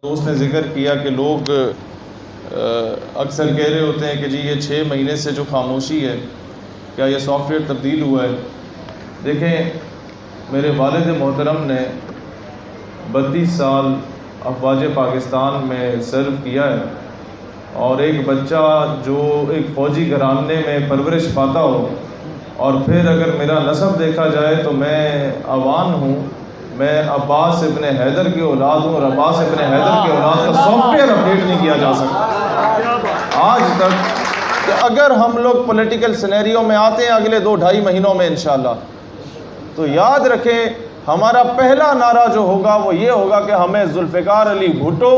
दोस्त ने जिक्र किया कि लोग अक्सर कह रहे होते हैं कि जी ये 6 महीने से जो खामोशी है, क्या ये सॉफ्टवेयर तब्दील हुआ है। देखें, मेरे वालिद मोहतरम ने 32 साल अफवाज पाकिस्तान में सर्व किया है, और एक बच्चा जो एक फ़ौजी घराने में परवरिश पाता हो, और फिर अगर मेरा नसब देखा जाए तो मैं अवान हूँ, मैं अब्बास इब्ने हैदर की औलाद हूँ, और अब्बास इब्ने हैदर की औलाद का सॉफ्टवेयर अपडेट नहीं किया जा सकता आज तक। कि अगर हम लोग पॉलिटिकल सिनेरियो में आते हैं अगले 2-2.5 महीनों में इंशाल्लाह, तो याद रखें हमारा पहला नारा जो होगा वो ये होगा कि हमें जुल्फ़िकार अली भुट्टो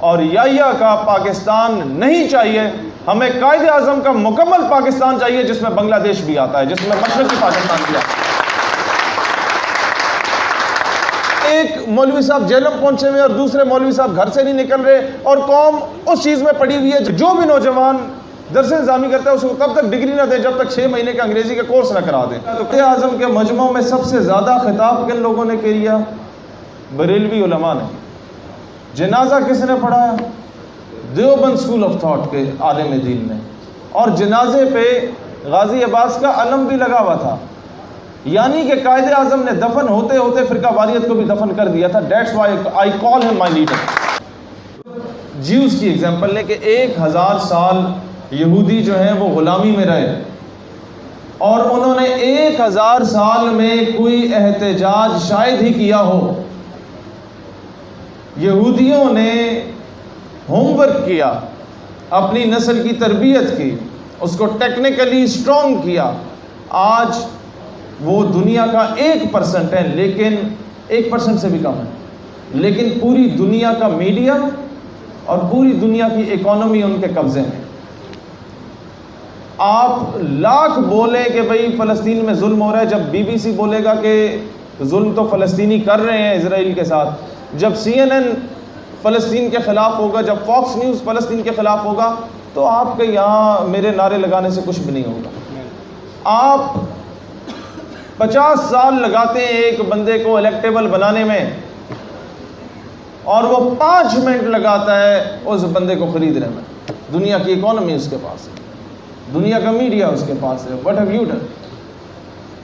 और याहिया का पाकिस्तान नहीं चाहिए, हमें कायदे आज़म का मुकम्मल पाकिस्तान चाहिए, जिसमें बांग्लादेश भी आता है, जिसमें मशरक़ी पाकिस्तान भी आता है। एक मौलवी साहब जेलम पहुंचे हुए और दूसरे मौलवी साहब घर से नहीं निकल रहे, और कौम उस चीज़ में पड़ी हुई है। जो भी नौजवान दरस इंतज़ामी करता है उसको तब तक डिग्री ना दे जब तक 6 महीने के अंग्रेज़ी के कोर्स ना करा दे। तो कायदे आज़म के मजमों में सबसे ज़्यादा खिताब किन लोगों ने किया? बरेलवी उलमा ने। जनाजा किसने पढ़ाया? देवबंद स्कूल ऑफ थॉट के आलिम दीन ने, और जनाजे पे गाजी अब्बास का अलम भी लगा हुआ था। यानी कि कायदे आज़म ने दफन होते होते फ़िरका वारियत को भी दफन कर दिया था। That's why I call him my leader. Jews की एग्जाम्पल लें कि 1000 साल यहूदी जो हैं वो ग़ुलामी में रहे, और उन्होंने 1000 साल में कोई एहतजाज शायद ही किया हो। यहूदियों ने होमवर्क किया, अपनी नस्ल की तरबियत की, उसको टेक्निकली स्ट्रॉन्ग किया। आज वो दुनिया का 1% है, लेकिन 1% से भी कम है, लेकिन पूरी दुनिया का मीडिया और पूरी दुनिया की इकोनॉमी उनके कब्जे में। आप लाख बोले कि भाई फ़लस्तीन में जुल्म हो रहा है, जब बीबीसी बोलेगा कि जुल्म तो फ़लस्तीनी कर रहे हैं इजराइल के साथ, जब CNN फ़लस्तीन के ख़िलाफ़ होगा, जब फॉक्स न्यूज़ फ़लस्तीन के ख़िलाफ़ होगा, तो आपके यहाँ मेरे नारे लगाने से कुछ भी नहीं होगा। आप 50 साल लगाते हैं एक बंदे को इलेक्टेबल बनाने में, और वो 5 मिनट लगाता है उस बंदे को खरीदने में। दुनिया की इकोनॉमी उसके पास है, दुनिया का मीडिया उसके पास है। What have you done?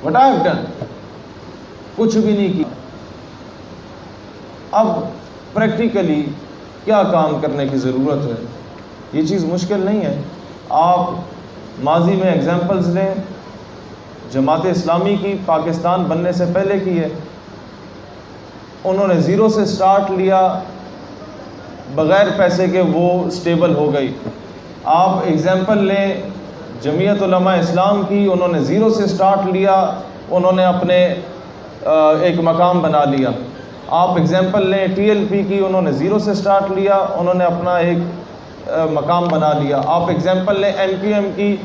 What I have done? कुछ भी नहीं किया। अब प्रैक्टिकली क्या काम करने की ज़रूरत है? ये चीज़ मुश्किल नहीं है। आप माजी में एग्जाम्पल्स लें, जमात इस्लामी की पाकिस्तान बनने से पहले की है, उन्होंने ज़ीरो से स्टार्ट लिया, बग़ैर पैसे के वो स्टेबल हो गई। आप एग्ज़ाम्पल लें जमीयत उलमा इस्लाम की, उन्होंने ज़ीरो से स्टार्ट लिया, उन्होंने अपने एक मकाम बना लिया। आप एग्ज़ाम्पल लें TLP की, उन्होंने ज़ीरो से स्टार्ट लिया, उन्होंने अपना एक मकाम बना लिया। आप एग्ज़ाम्पल लें MQM की,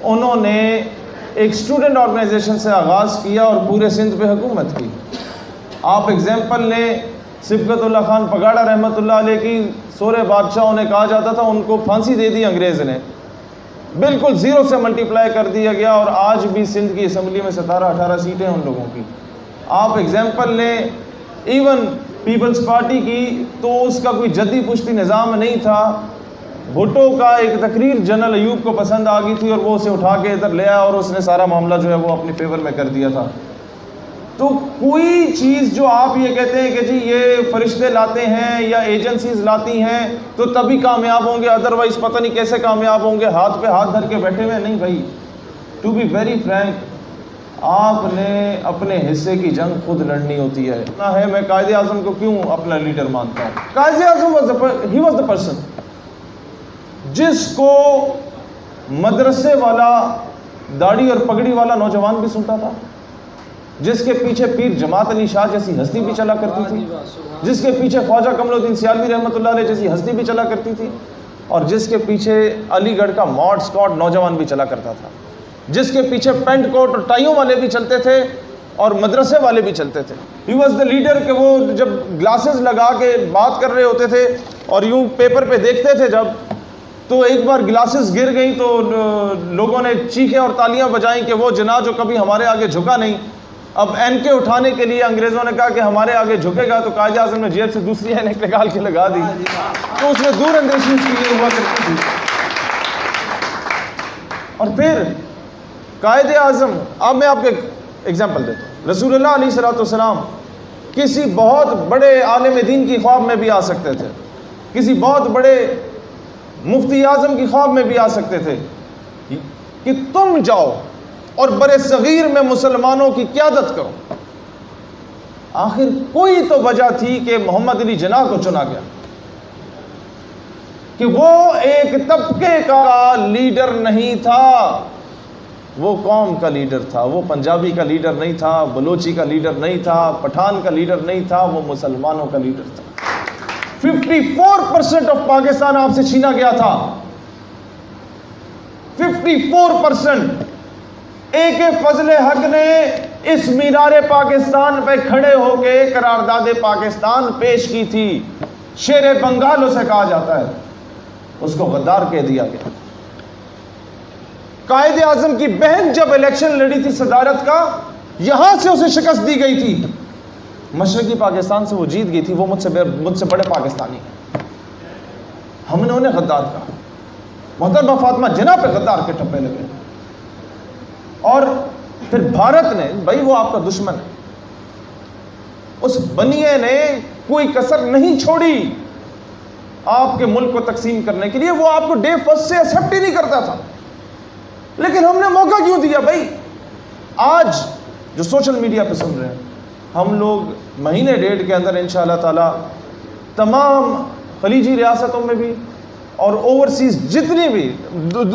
उन्होंने एक स्टूडेंट ऑर्गेनाइजेशन से आगाज़ किया और पूरे सिंध पे हुकूमत की। आप एग्ज़ाम्पल लें सिबकतुल्लाह खान पगाड़ा रहमतुल्लाह अलैह की, सोरे बादशाहों ने कहा जाता था, उनको फांसी दे दी अंग्रेज़ ने, बिल्कुल ज़ीरो से मल्टीप्लाई कर दिया गया, और आज भी सिंध की असम्बली में 17-18 सीटें उन लोगों की। आप एग्ज़ाम्पल लें इवन पीपल्स पार्टी की, तो उसका कोई जद्दी पुश्ती निज़ाम नहीं था। भुट्टो का एक तकरीर जनरल अयूब को पसंद आ गई थी, और वो उसे उठा के इधर ले आया, और उसने सारा मामला जो है वो अपने फेवर में कर दिया था। तो कोई चीज़ जो आप ये कहते हैं कि जी ये फरिश्ते लाते हैं या एजेंसीज लाती हैं तो तभी कामयाब होंगे, अदरवाइज़ पता नहीं कैसे कामयाब होंगे, हाथ पे हाथ धर के बैठे हुए नहीं भाई। टू बी वेरी फ्रैंक, आपने अपने हिस्से की जंग खुद लड़नी होती है। ना है मैं कायदे आज़म को क्यों अपना लीडर मानता हूँ। कायदे आज़म ही वॉज द पर्सन जिसको मदरसे वाला दाढ़ी और पगड़ी वाला नौजवान भी सुनता था, जिसके पीछे पीर जमात अली शाह जैसी हस्ती भी चला करती थी, जिसके पीछे ख्वाजा कमरुद्दीन सियालवी रहमतुल्लाह अलैह जैसी हस्ती भी चला करती थी, और जिसके पीछे अलीगढ़ का मॉड स्कॉट नौजवान भी चला करता था, जिसके पीछे पेंट कोट और टाइयों वाले भी चलते थे और मदरसे वाले भी चलते थे। ही वॉज द लीडर के वो जब ग्लासेस लगा के बात कर रहे होते थे और यूँ पेपर पे देखते थे जब, तो एक बार गिलासेस गिर गई तो लोगों ने चीखें और तालियां बजाईं कि वो जना जो कभी हमारे आगे झुका नहीं। अब एनके उठाने के लिए अंग्रेजों ने कहा कि हमारे आगे झुकेगा, तो कायदे आज़म ने जेब से दूसरी एनक निकाल के लगा दी, तो उसमें दूर अंदेशी उसकी ये हुआ करती थी। और फिर कायदे आज़म, अब मैं आपको एग्जाम्पल देता हूँ, रसूलुल्लाह अलैहिस्सलाम किसी बहुत बड़े आलिम दीन की ख्वाब में भी आ सकते थे, किसी बहुत बड़े मुफ्ती आज़म की ख्वाब में भी आ सकते थे कि तुम जाओ और बड़े सगीर में मुसलमानों की क़यादत करो। आखिर कोई तो वजह थी कि मोहम्मद अली जिन्नाह को चुना गया कि वो एक तबके का लीडर नहीं था, वो कौम का लीडर था, वो पंजाबी का लीडर नहीं था, बलोची का लीडर नहीं था, पठान का लीडर नहीं था, वो मुसलमानों का लीडर था। 54% ऑफ पाकिस्तान आपसे छीना गया था, 54%। एक फजले हक ने इस मीनारे पाकिस्तान पे खड़े होके करारदादे पाकिस्तान पेश की थी। शेरे बंगाल उसे कहा जाता है, उसको गद्दार कह दिया गया। कायदे आज़म की बहन जब इलेक्शन लड़ी थी सदारत का, यहां से उसे शिकस्त दी गई थी, मशरकी पाकिस्तान से वो जीत गई थी। वो मुझसे बड़े पाकिस्तानी हैं, हमने उन्हें गद्दार कहा। मोहतरमा फातिमा जिन्नाह पे गद्दार के टप्पे लगे। और फिर भारत ने, भाई वो आपका दुश्मन है, उस बनिए ने कोई कसर नहीं छोड़ी आपके मुल्क को तकसीम करने के लिए। वो आपको डे फर्स्ट से एक्सेप्ट ही नहीं करता था, लेकिन हमने मौका क्यों दिया भाई? आज जो सोशल मीडिया पे सुन रहे हैं, हम लोग महीने डेढ़ के अंदर इंशाअल्लाह ताला तमाम खलीजी रियासतों में भी और ओवरसीज़ जितनी भी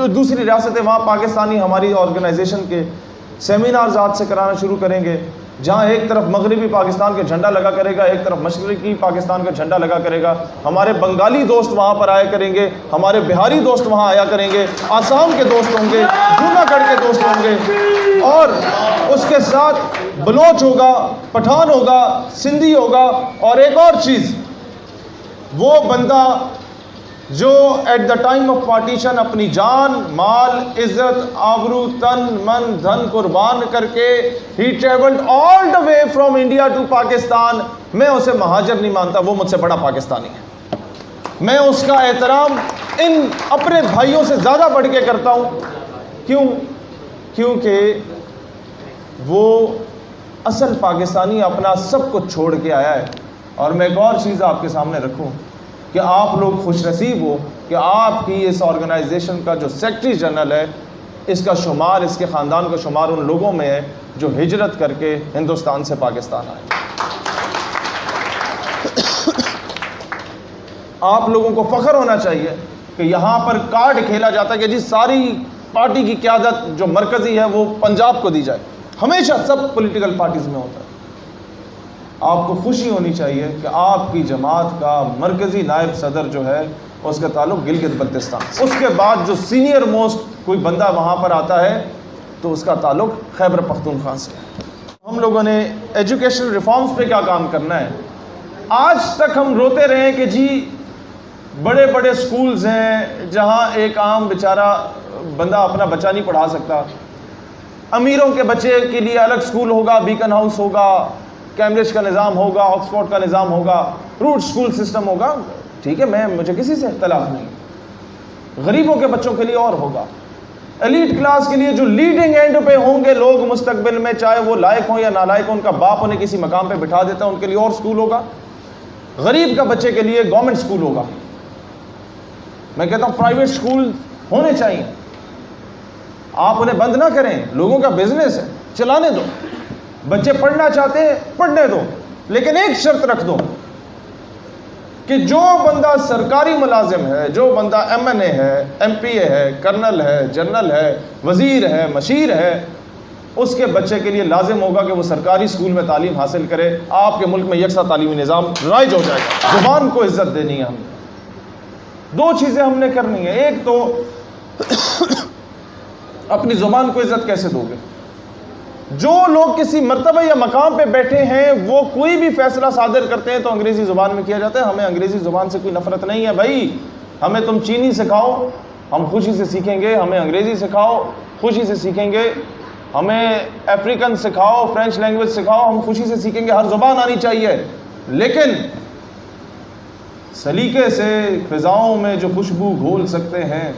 दूसरी रियासतें, वहाँ पाकिस्तानी हमारी ऑर्गेनाइजेशन के सेमिनार्स आज से कराना शुरू करेंगे, जहाँ एक तरफ मगरबी पाकिस्तान का झंडा लगा करेगा, एक तरफ मशरकी पाकिस्तान का झंडा लगा करेगा। हमारे बंगाली दोस्त वहाँ पर आया करेंगे, हमारे बिहारी दोस्त वहाँ आया करेंगे, आसाम के दोस्त होंगे, जूनागढ़ के दोस्त होंगे, और उसके साथ बलोच होगा, पठान होगा, सिंधी होगा। और एक और चीज़, वो बंदा जो at the time of partition अपनी जान, माल, इज्जत, आबरू, तन, मन, धन कुर्बान करके ही travelled all the way from India to Pakistan, मैं उसे महाजर नहीं मानता, वो मुझसे बड़ा पाकिस्तानी है। मैं उसका एहतराम इन अपने भाइयों से ज़्यादा बढ़ के करता हूँ। क्यों? क्योंकि वो असल पाकिस्तानी अपना सब कुछ छोड़ के आया है। और मैं एक और चीज़ आपके सामने रखूँ कि आप लोग खुशनसीब हो कि आपकी इस ऑर्गेनाइजेशन का जो सेक्रेटरी जनरल है, इसका शुमार, इसके ख़ानदान का शुमार उन लोगों में है जो हिजरत करके हिंदुस्तान से पाकिस्तान आए। आप लोगों को फ़ख्र होना चाहिए कि यहाँ पर कार्ड खेला जाता है कि जी सारी पार्टी की क़यादत जो मरकज़ी है वो पंजाब को दी जाए। हमेशा सब पॉलिटिकल पार्टीज़ में होता है। आपको खुशी होनी चाहिए कि आपकी जमात का मरकज़ी नायब सदर जो है उसका ताल्लुक़ गिलगित बल्तिस्तान, उसके बाद जो सीनियर मोस्ट कोई बंदा वहाँ पर आता है तो उसका ताल्लुक़ खैबर पख्तूनख्वा से है। हम लोगों ने एजुकेशन रिफॉर्म्स पे क्या काम करना है। आज तक हम रोते रहे कि जी बड़े बड़े स्कूल्स हैं जहाँ एक आम बेचारा बंदा अपना बच्चा नहीं पढ़ा सकता। अमीरों के बच्चे के लिए अलग स्कूल होगा, बीकन हाउस होगा, कैम्ब्रिज का निज़ाम होगा, ऑक्सफोर्ड का निज़ाम होगा, रूट स्कूल सिस्टम होगा। ठीक है, मुझे किसी से इख्तलाफ नहीं। गरीबों के बच्चों के लिए और होगा। एलीट क्लास के लिए जो लीडिंग एंड पे होंगे लोग मुस्तकबिल में, चाहे वो लायक हों या नालायक, उनका बाप उन्हें किसी मकाम पे बिठा देता है, उनके लिए और स्कूल होगा। गरीब का बच्चे के लिए गवर्नमेंट स्कूल होगा। मैं कहता हूँ प्राइवेट स्कूल होने चाहिए, आप उन्हें बंद ना करें। लोगों का बिजनेस है, चलाने दो। बच्चे पढ़ना चाहते हैं पढ़ने दो, लेकिन एक शर्त रख दो कि जो बंदा सरकारी मुलाजिम है, जो बंदा MNA है, MPA है, कर्नल है, जनरल है, वज़ीर है, मशीर है, उसके बच्चे के लिए लाजिम होगा कि वो सरकारी स्कूल में तालीम हासिल करे। आपके मुल्क में यकसा तालीमी निज़ाम राइज हो जाएगा। ज़ुबान को इज़्ज़त देनी है हमने। दो चीज़ें हमने करनी है। एक तो अपनी ज़ुबान को इज़्ज़त कैसे दोगे? जो लोग किसी मर्तबे या मकाम पे बैठे हैं वो कोई भी फैसला सादिर करते हैं तो अंग्रेज़ी ज़ुबान में किया जाता है। हमें अंग्रेज़ी ज़ुबान से कोई नफ़रत नहीं है भाई। हमें तुम चीनी सिखाओ, हम खुशी से सीखेंगे। हमें अंग्रेज़ी सिखाओ, खुशी से सीखेंगे। हमें अफ्रीकन सिखाओ, फ्रेंच लैंग्वेज सिखाओ, हम खुशी से सीखेंगे, हर ज़ुबान आनी चाहिए। लेकिन सलीके से फ़िज़ाओं में जो खुशबू घोल सकते हैं,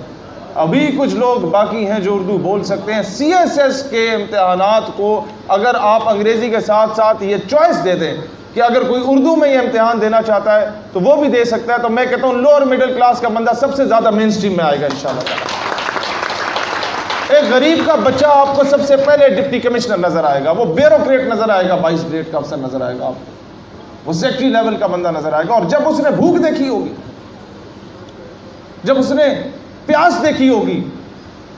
अभी कुछ लोग बाकी हैं जो उर्दू बोल सकते हैं। CSS के इम्तिहानात को अगर आप अंग्रेज़ी के साथ साथ ये चॉइस दे दें कि अगर कोई उर्दू में ये इम्तिहान देना चाहता है तो वो भी दे सकता है, तो मैं कहता हूँ लोअर मिडिल क्लास का बंदा सबसे ज़्यादा मेन स्ट्रीम में आएगा इंशाल्लाह। एक गरीब का बच्चा आपको सबसे पहले डिप्टी कमिश्नर नजर आएगा, वो ब्यूरोक्रेट नजर आएगा, 22 ग्रेड का अफसर नजर आएगा आपको, वो सेक्रेटरी लेवल का बंदा नजर आएगा। और जब उसने भूख देखी होगी, जब उसने प्यास देखी होगी,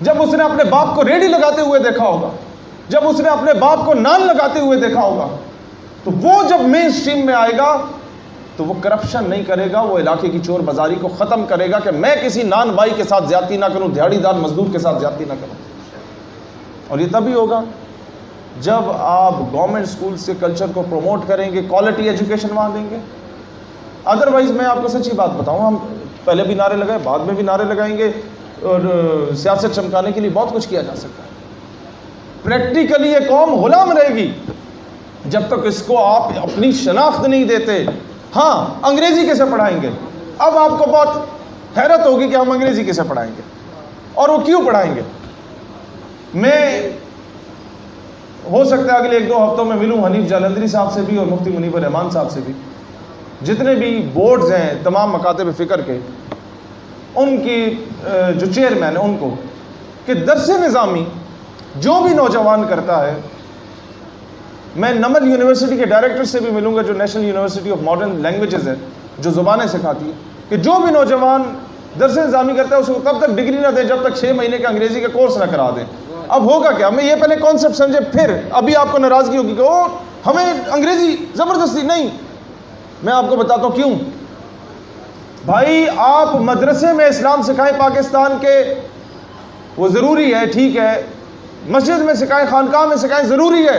जब उसने अपने बाप को रेडी लगाते हुए देखा होगा, जब उसने अपने बाप को नान लगाते हुए देखा होगा, तो वो जब मेन स्ट्रीम में आएगा तो वो करप्शन नहीं करेगा, वो इलाके की चोर बाजारी को ख़त्म करेगा कि मैं किसी नान भाई के साथ ज्यादती ना करूं, दिहाड़ीदार मजदूर के साथ ज्यादती ना करूं। और ये तभी होगा जब आप गवर्नमेंट स्कूल से कल्चर को प्रमोट करेंगे, क्वालिटी एजुकेशन वहाँ देंगे। अदरवाइज़ मैं आपको सच्ची बात बताऊँ, हम पहले भी नारे लगाए, बाद में भी नारे लगाएंगे, और सियासत चमकाने के लिए बहुत कुछ किया जा सकता है। प्रैक्टिकली ये कौम गुलाम रहेगी जब तक इसको आप अपनी शनाख्त नहीं देते। हाँ, अंग्रेज़ी कैसे पढ़ाएंगे? अब आपको बहुत हैरत होगी कि हम अंग्रेज़ी कैसे पढ़ाएंगे और वो क्यों पढ़ाएंगे। मैं हो सकता है अगले 1-2 हफ्तों में मिलूं हनीफ जालंधरी साहब से भी और मुफ्ती मुनीबर रहमान साहब से भी, जितने भी बोर्ड्स हैं तमाम मकातब फ़िक्र के, उनकी जो चेयरमैन है उनको, कि दर्स निज़ामी जो भी नौजवान करता है, मैं नमल यूनिवर्सिटी के डायरेक्टर से भी मिलूंगा जो national university of modern languages है, जो ज़ुबानें सिखाती है, कि जो भी नौजवान दर्स निज़ामी करता है उसको तब तक डिग्री ना दे जब तक 6 महीने के अंग्रेज़ी के कोर्स ना करा दें। अब होगा क्या, हमें ये पहले कॉन्सेप्ट समझे, फिर अभी आपको नाराज़गी होगी कि ओ हमें अंग्रेज़ी ज़बरदस्ती नहीं। मैं आपको बताता हूँ क्यों। भाई आप मदरसे में इस्लाम सिखाएं पाकिस्तान के, वो ज़रूरी है, ठीक है, मस्जिद में सिखाएं, खानकाह में सिखाएं, ज़रूरी है,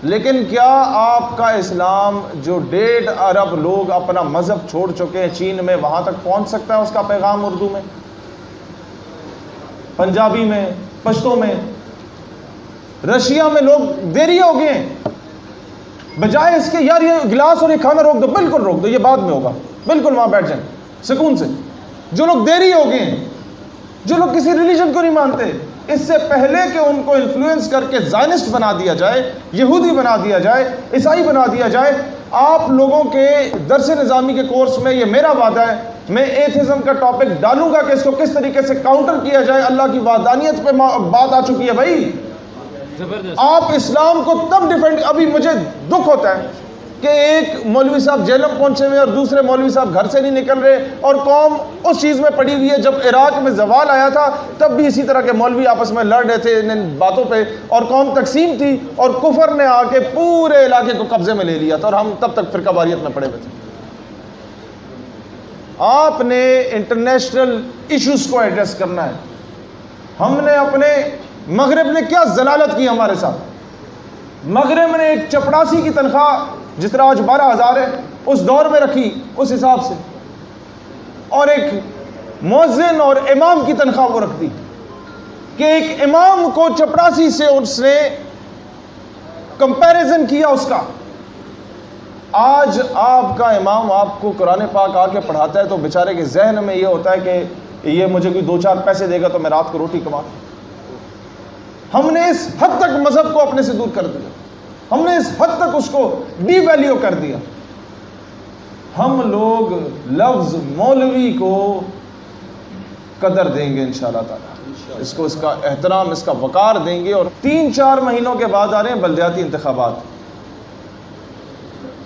लेकिन क्या आपका इस्लाम जो 1.5 अरब लोग अपना मज़हब छोड़ चुके हैं चीन में, वहाँ तक पहुँच सकता है उसका पैगाम उर्दू में, पंजाबी में, पश्तो में? रशिया में लोग देरी हो गए हैं, बजाय इसके यार ये गिलास और ये खाना रोक दो, बिल्कुल रोक दो, ये बाद में होगा, बिल्कुल वहाँ बैठ जाएं सुकून से। जो लोग देरी हो गए हैं, जो लोग किसी रिलीजन को नहीं मानते, इससे पहले कि उनको इन्फ्लुएंस करके ज़ायनिस्ट बना दिया जाए, यहूदी बना दिया जाए, ईसाई बना दिया जाए, आप लोगों के दर्स निज़ामी के कोर्स में, ये मेरा वादा है, मैं एथिज़म का टॉपिक डालूंगा कि इसको किस तरीके से काउंटर किया जाए। अल्लाह की वादानियत पे बात आ चुकी है भाई। आप इस्लाम को तब डिफेंड, अभी मुझे दुख होता है कि एक मौलवी साहब जेल में पहुंचे हुए और दूसरे मौलवी साहब घर से नहीं निकल रहे, और कौम उस चीज़ में पड़ी हुई है। जब इराक में जवाल आया था तब भी इसी तरह के मौलवी आपस में लड़ रहे थे इन बातों पे, और कौम तकसीम थी और कुफर ने आके पूरे इलाके को कब्जे में ले लिया था, और हम तब तक फिरकावारियत में पड़े हुए थे। आपने इंटरनेशनल इश्यूज को एड्रेस करना है। हमने अपने मगरब ने क्या जलालत की हमारे साथ। मगरब ने एक चपड़ासी की तनख्वाह जिस तरह आज 12,000 है उस दौर में रखी उस हिसाब से, और एक मुअज्जिन और इमाम की तनख्वाह वो रख दी कि एक इमाम को चपड़ासी से उसने कंपैरिजन किया उसका। आज आपका इमाम आपको कुरान पाक आके पढ़ाता है तो बेचारे के जहन में ये होता है कि ये मुझे कोई 2-4 पैसे देगा तो मैं रात को रोटी कमा। हमने इस हद तक मजहब को अपने से दूर कर दिया, हमने इस हद तक उसको डीवैल्यू कर दिया। हम लोग लफ्ज मौलवी को कदर देंगे इंशाअल्लाह ताला, इसको इसका एहतराम, इसका वकार देंगे। और 3-4 महीनों के बाद आ रहे हैं बल्दियाती इंतखाबात।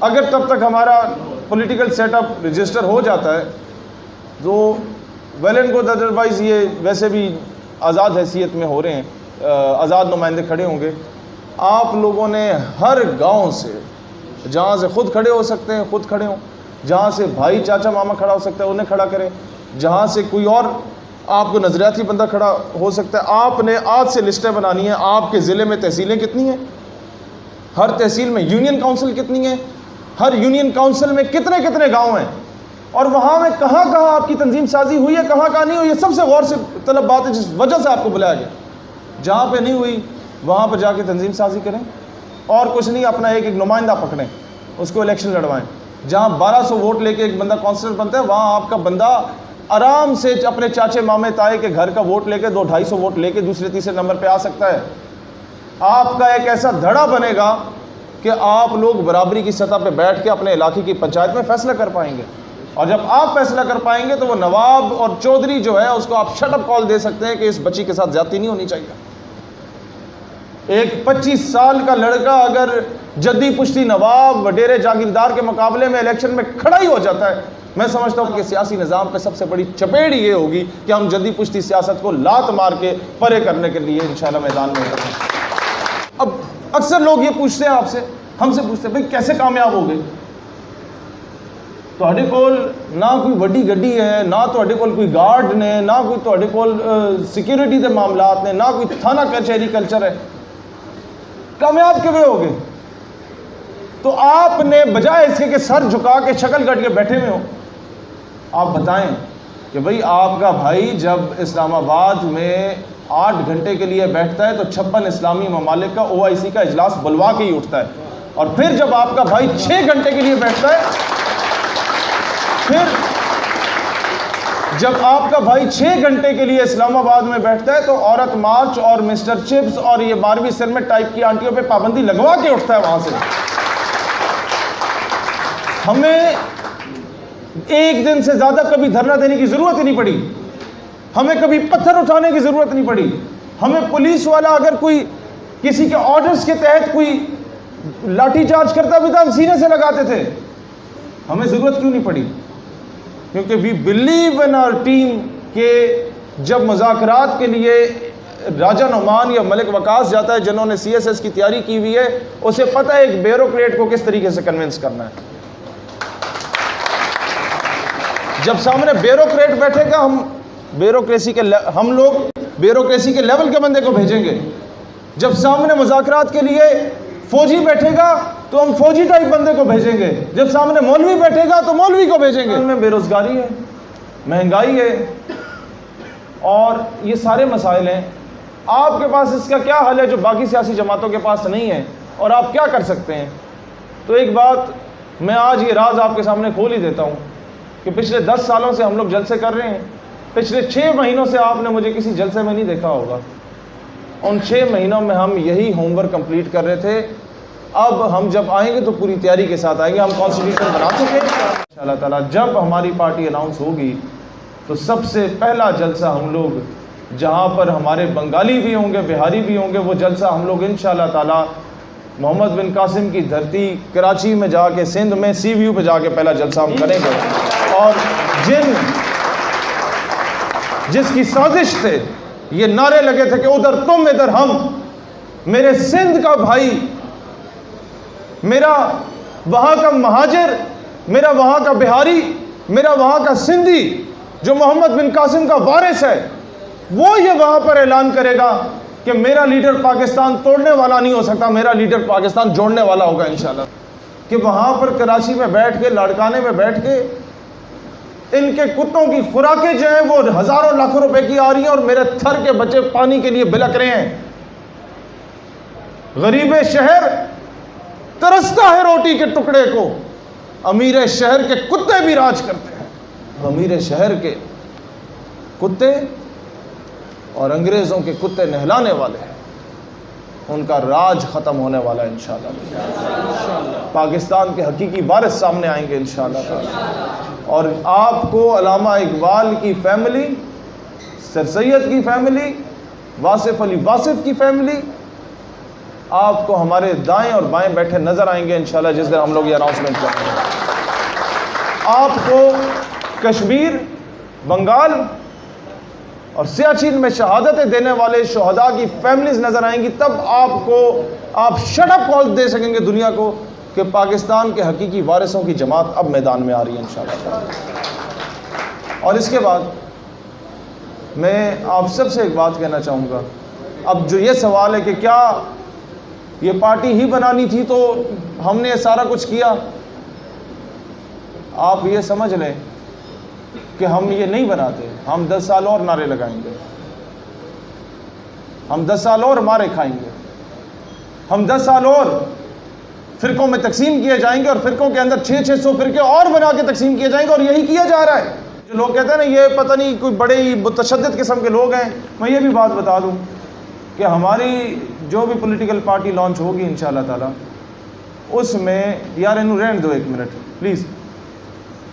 अगर तब तक हमारा पॉलिटिकल सेटअप रजिस्टर हो जाता है तो वेल एंड गुड, अदरवाइज़ ये वैसे भी आज़ाद हैसियत में हो रहे हैं, आज़ाद नुमाइंदे खड़े होंगे। आप लोगों ने हर गांव से, जहाँ से खुद खड़े हो सकते हैं खुद खड़े हों, जहाँ से भाई चाचा मामा खड़ा हो सकता है उन्हें खड़ा करें, जहाँ से कोई और आपको नज़रियाती बंदा खड़ा हो सकता है। आपने आज से लिस्टें बनानी है, आपके ज़िले में तहसीलें कितनी हैं, हर तहसील में यूनियन काउंसिल कितनी है, हर यूनियन काउंसिल में कितने कितने गांव हैं, और वहाँ में कहाँ कहाँ आपकी तंजीम साजी हुई है, कहाँ कहाँ नहीं हुई है। सबसे गौर से तलब बात है जिस वजह से आपको बुलाया गया। जहाँ पे नहीं हुई वहाँ पर जाके तंजीम साजी करें और कुछ नहीं, अपना एक एक नुमाइंदा पकड़ें, उसको इलेक्शन लड़वाएं। जहाँ 1200 वोट लेके एक बंदा काउंसलर बनता है, वहाँ आपका बंदा आराम से अपने चाचे मामे ताए के घर का वोट लेके 200-250 वोट लेके दूसरे तीसरे नंबर पे आ सकता है। आपका एक ऐसा धड़ा बनेगा कि आप लोग बराबरी की सतह पे बैठ के अपने इलाके की पंचायत में फैसला कर पाएंगे, और जब आप फैसला कर पाएंगे तो वो नवाब और चौधरी जो है उसको आप शट अप कॉल दे सकते हैं कि इस बच्ची के साथ ज्यादती नहीं होनी चाहिए। एक 25 साल का लड़का अगर जद्दी पुश्ती नवाब वडेरे जागीरदार के मुकाबले में इलेक्शन में खड़ा ही हो जाता है, मैं समझता हूँ कि सियासी निज़ाम पे सबसे बड़ी चपेट ये होगी कि हम जद्दी पुश्ती सियासत को लात मार के परे करने के लिए इंशाल्लाह मैदान में उतरें। अब अक्सर लोग ये पूछते हैं आपसे, हमसे पूछते हैं भाई कैसे कामयाब हो गए? ਤੁਹਾਡੇ ਕੋਲ ना कोई वड्डी गड्डी है, ना ਤੁਹਾਡੇ ਕੋਲ कोई गार्ड ने, ना कोई ਤੁਹਾਡੇ ਕੋਲ सिक्योरिटी के मामलात ने, ना कोई थाना कचहरी कल्चर है, कामयाब किवें हो गए? तो आपने बजाय इसके कि सर झुका के शक्ल कट के बैठे हुए हो, आप बताएं कि भाई आपका भाई जब इस्लामाबाद में 8 घंटे के लिए बैठता है तो 56 इस्लामी ममालिक का OIC का इजलास बुलवा के ही उठता है, और फिर जब आपका भाई 6 घंटे के लिए बैठता है, फिर जब आपका भाई 6 घंटे के लिए इस्लामाबाद में बैठता है तो औरत मार्च और मिस्टर चिप्स और ये 12वीं सिर में टाइप की आंटियों पे पाबंदी लगवा के उठता है वहां से। हमें एक दिन से ज्यादा कभी धरना देने की जरूरत ही नहीं पड़ी, हमें कभी पत्थर उठाने की जरूरत नहीं पड़ी। हमें पुलिस वाला अगर कोई किसी के ऑर्डर्स के तहत कोई लाठीचार्ज करता भी था, हम सीने से लगाते थे, हमें जरूरत क्यों नहीं पड़ी? क्योंकि we believe in our team के जब मुज़ाकरात के लिए राजा नुमान या मलिक वकास जाता है जिन्होंने CSS की तैयारी की हुई है, उसे पता है एक ब्यूरोक्रेट को किस तरीके से कन्विंस करना है। जब सामने ब्यूरोक्रेट बैठेगा, हम लोग ब्यूरोक्रेसी के लेवल के बंदे को भेजेंगे। जब सामने मुज़ाकरात के लिए फौजी बैठेगा तो हम फौजी टाइप बंदे को भेजेंगे, जब सामने मौलवी बैठेगा तो मौलवी को भेजेंगे। इनमें बेरोजगारी है, महंगाई है और ये सारे मसाइल हैं। आपके पास इसका क्या हल है जो बाकी सियासी जमातों के पास नहीं है, और आप क्या कर सकते हैं? तो एक बात मैं आज ये राज आपके सामने खोल ही देता हूँ कि पिछले 10 सालों से हम लोग जलसे कर रहे हैं। पिछले 6 महीनों से आपने मुझे किसी जलसे में नहीं देखा होगा। उन 6 महीनों में हम यही होमवर्क कंप्लीट कर रहे थे। अब हम जब आएंगे तो पूरी तैयारी के साथ आएंगे। हम कॉन्स्टिट्यूशन बना चुके हैं इंशाअल्लाह ताला। जब हमारी पार्टी अनाउंस होगी तो सबसे पहला जलसा हम लोग, जहाँ पर हमारे बंगाली भी होंगे, बिहारी भी होंगे, वो जलसा हम लोग इंशाअल्लाह ताला मोहम्मद बिन कासिम की धरती कराची में जाके, सिंध में सी व्यू पे जाके पहला जलसा हम करेंगे। और जिसकी साजिश थे, ये नारे लगे थे कि उधर तुम इधर हम, मेरे सिंध का भाई, मेरा वहाँ का महाजिर, मेरा वहाँ का बिहारी, मेरा वहाँ का सिंधी जो मोहम्मद बिन कासिम का वारिस है, वो ये वहाँ पर ऐलान करेगा कि मेरा लीडर पाकिस्तान तोड़ने वाला नहीं हो सकता, मेरा लीडर पाकिस्तान जोड़ने वाला होगा इंशाल्लाह। कि वहाँ पर कराची में बैठ के, लाड़काने में बैठ के, इनके कुत्तों की खुराकें जो हैं वो हज़ारों लाखों रुपए की आ रही हैं और मेरे थर के बच्चे पानी के लिए बिलक रहे हैं। गरीब शहर तरसता है रोटी के टुकड़े को, अमीर शहर के कुत्ते भी राज करते हैं। अमीर शहर के कुत्ते और अंग्रेज़ों के कुत्ते नहलाने वाले हैं, उनका राज ख़त्म होने वाला है इंशाअल्लाह। पाकिस्तान के हकीकी वारिस सामने आएंगे इंशाअल्लाह। और आपको अल्लामा इकबाल की फैमिली, सर सैयद की फैमिली, वासिफ अली वासिफ की फैमिली, आपको हमारे दाएं और बाएं बैठे नजर आएंगे इंशाल्लाह जिस दिन हम लोग ये अनाउंसमेंट करेंगे। आपको कश्मीर, बंगाल और सियाचिन में शहादतें देने वाले शहदा की फैमिलीज नजर आएंगी। तब आप शट अप कॉल दे सकेंगे दुनिया को कि पाकिस्तान के हकीकी वारिसों की जमात अब मैदान में आ रही है इंशाल्लाह। और इसके बाद मैं आप सबसे एक बात कहना चाहूँगा। अब जो ये सवाल है कि क्या ये पार्टी ही बनानी थी तो हमने ये सारा कुछ किया, आप ये समझ लें कि हम ये नहीं बनाते, हम 10 साल और नारे लगाएंगे। हम 10 साल और मारे खाएंगे, हम 10 साल और फ़िरक़ों में तकसीम किए जाएंगे और फ़िरक़ों के अंदर 600 फ़िरक़े और बना के तकसीम किए जाएंगे। और यही किया जा रहा है। जो लोग कहते हैं ना ये पता नहीं कोई बड़े ही मुतशद्दिद किस्म के लोग हैं, मैं ये भी बात बता दूं कि हमारी जो भी पॉलिटिकल पार्टी लॉन्च होगी इंशाअल्लाह ताला, उसमें यार इन्हों रहने दो 1 मिनट प्लीज़,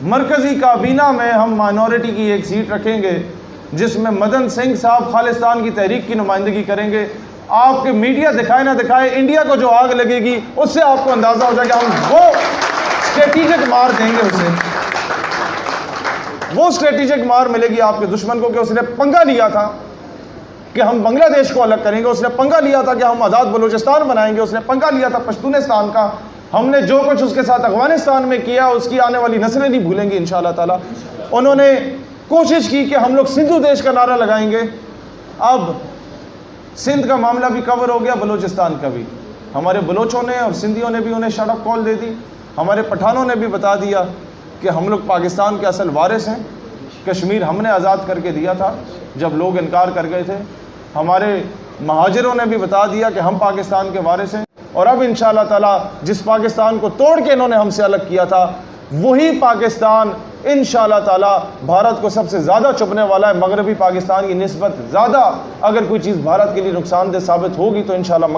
मरकज़ी काबीना में हम माइनॉरिटी की एक सीट रखेंगे जिसमें मदन सिंह साहब खालिस्तान की तहरीक की नुमाइंदगी करेंगे। आपके मीडिया दिखाए ना दिखाए, इंडिया को जो आग लगेगी उससे आपको अंदाज़ा हो जाएगा। हम वो स्ट्रेटेजिक मार देंगे उसे, वो स्ट्रेटेजिक मार मिलेगी आपके दुश्मन को कि उसने पंगा लिया था कि हम बांग्लादेश को अलग करेंगे, उसने पंगा लिया था कि हम आज़ाद बलूचिस्तान बनाएंगे, उसने पंगा लिया था पश्तूनिस्तान का। हमने जो कुछ उसके साथ अफगानिस्तान में किया उसकी आने वाली नस्लें नहीं भूलेंगी इंशाअल्लाह ताला। उन्होंने कोशिश की कि हम लोग सिंधु देश का नारा लगाएंगे। अब सिंध का मामला भी कवर हो गया, बलूचिस्तान का भी। हमारे बलोचों ने और सिंधियों ने भी उन्हें शट अप कॉल दे दी। हमारे पठानों ने भी बता दिया कि हम लोग पाकिस्तान के असल वारिस हैं, कश्मीर हमने आज़ाद करके दिया था जब लोग इनकार कर गए थे। हमारे महाजिरों ने भी बता दिया कि हम पाकिस्तान के वारिस हैं। और अब इंशाअल्लाह ताला जिस पाकिस्तान को तोड़ के इन्होंने हमसे अलग किया था, वही पाकिस्तान इंशाअल्लाह ताला भारत को सबसे ज़्यादा चुभने वाला है। मगरबी पाकिस्तान की निस्बत ज़्यादा अगर कोई चीज़ भारत के लिए नुकसानदेह साबित होगी तो इंशाअल्लाह